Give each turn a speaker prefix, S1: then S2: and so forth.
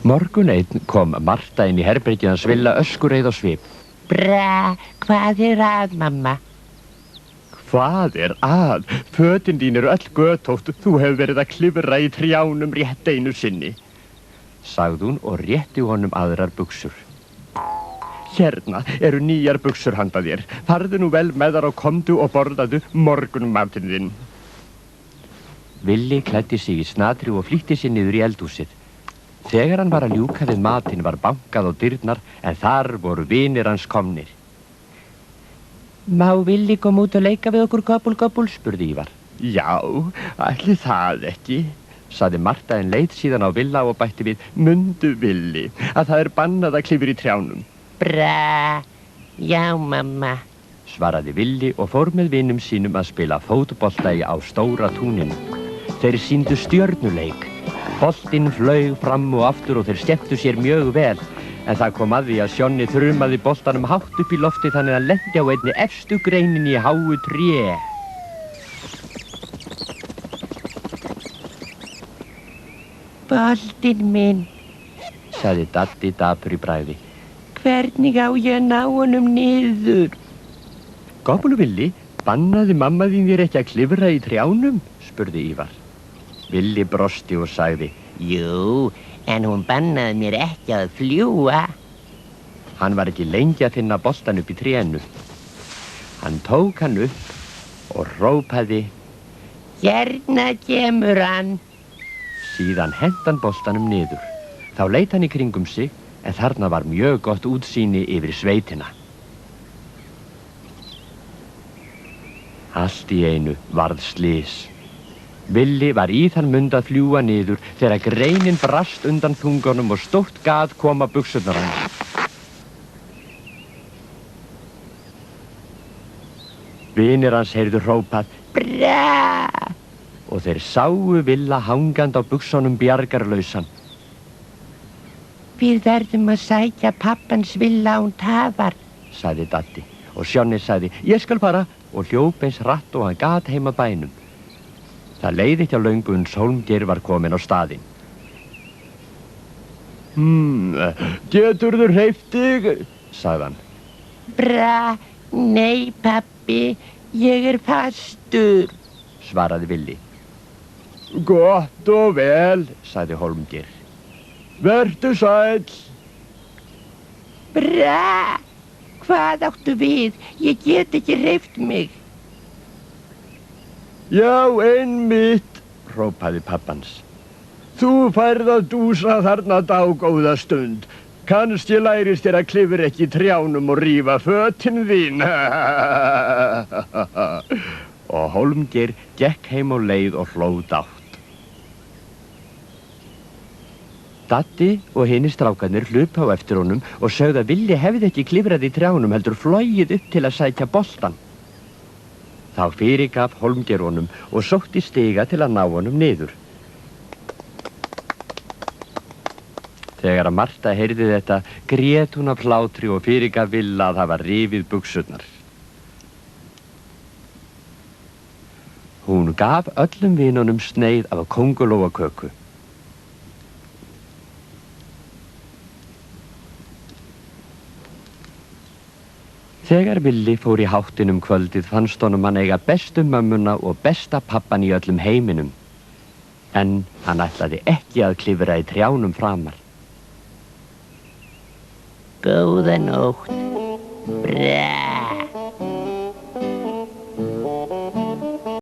S1: Morgun einn kom Marta inn í herbergið hans Villa öskureið á svip.
S2: Bra, hvað að, mamma?
S1: Hvað að? Fötin þín eru öll götótt, þú hefur verið að klifra í trjánum rétt einu sinni, sagði hún og rétti honum aðrar buxur. Hérna eru nýjar buxur handa þér. Farðu nú vel með þar og komdu og borðaðu morgunmatinn þinn. Villi klæddi sig í snatri og flýtti sér niður í eldhúsið. Þegar hann var að ljúka við matinn var bankað á dyrnar en þar voru vinir hans komnir.
S2: Má Villi koma út og leika við okkur gobbul,
S1: spurði Ívar. Já, ætli það ekki, sagði Marta en leit síðan á Villa og bætti við, mundu Villi, að það bannað að klifra í trjánum.
S2: Bra, já mamma,
S1: svaraði Villi og fór með vinum sínum að spila fótbolta á stóra túninu. Þeir sýndu stjörnuleik. Boltinn flaug fram og aftur og þeir skemmtu sér mjög vel. En það kom að því að Sjonni þrumaði boltanum hátt upp í lofti þannig að hann lenti á einni efstu greinin í háu tré.
S2: Boltinn minn,
S1: sagði Daddi dapur í bragði.
S2: Hvernig á ég að ná honum niður?
S1: Gobbul Villi, bannaði mamma þín þér ekki að klifra í trjánum? Spurði Ívar. Villi brosti og sagði,
S2: jú, en hún bannaði mér ekki að fljúga.
S1: Hann var ekki lengi að finna boltan upp í trénu. Hann tók hann upp og hrópaði,
S2: hérna kemur hann.
S1: Síðan henti hann boltanum niður. Þá leit hann í kringum sig, en þarna var mjög gott útsýni yfir sveitina. Allt í einu varð slys. Villi var í þann mund að fljúga niður þegar greinin brast undan þungunum og stórt gat kom að buxurnar hans. Vinir hans heyrðu hrópað,
S2: bra!
S1: Og þeir sáu Villa hangand á buxunum bjargarlausan.
S2: Við verðum að sækja pappans Villa án tafar,
S1: sagði Daddi. Og Sjonni sagði, ég skal fara, og hljóp eins hratt og hann gat heim að bænum. Það leið ekki á löngu uns Hólmgeir var kominn á staðinn. Geturðu hreyft þig? sagði hann.
S2: Bra, nei pappi, ég fastur,
S1: svaraði Villi. Gott og vel, sagði Hólmgeir. Vertu sæll.
S2: Bra, hvað áttu við? Ég get ekki hreyft mig.
S1: Já, einmitt, hrópaði pappans. Þú færð að dúsa þarna dágóða stund. Kannski lærist þér að klifra ekki í trjánum og rífa fötin þín. Og Hólmgeir gekk heim á leið og hló dátt. Daddi og hinir strákarnir hlupu á eftir honum og sögðu að Villi hefði ekki klifrað í trjánum heldur flogið upp til að sækja boltan. Þá fyrirgaf Hólmgeir honum og sótti stiga til að ná honum niður. Þegar að Marta heyrði þetta, grét hún af hlátri og fyrirgaf Villa að hafa rifið buxurnar. Hún gaf öllum vinunum sneið af kóngulóarköku. Þegar Villi fór í háttinum kvöldið fannst honum hann eiga bestu mömmuna og besta pappan í öllum heiminum. En hann ætlaði ekki að klifra í trjánum framar.
S2: Góða nótt, bra.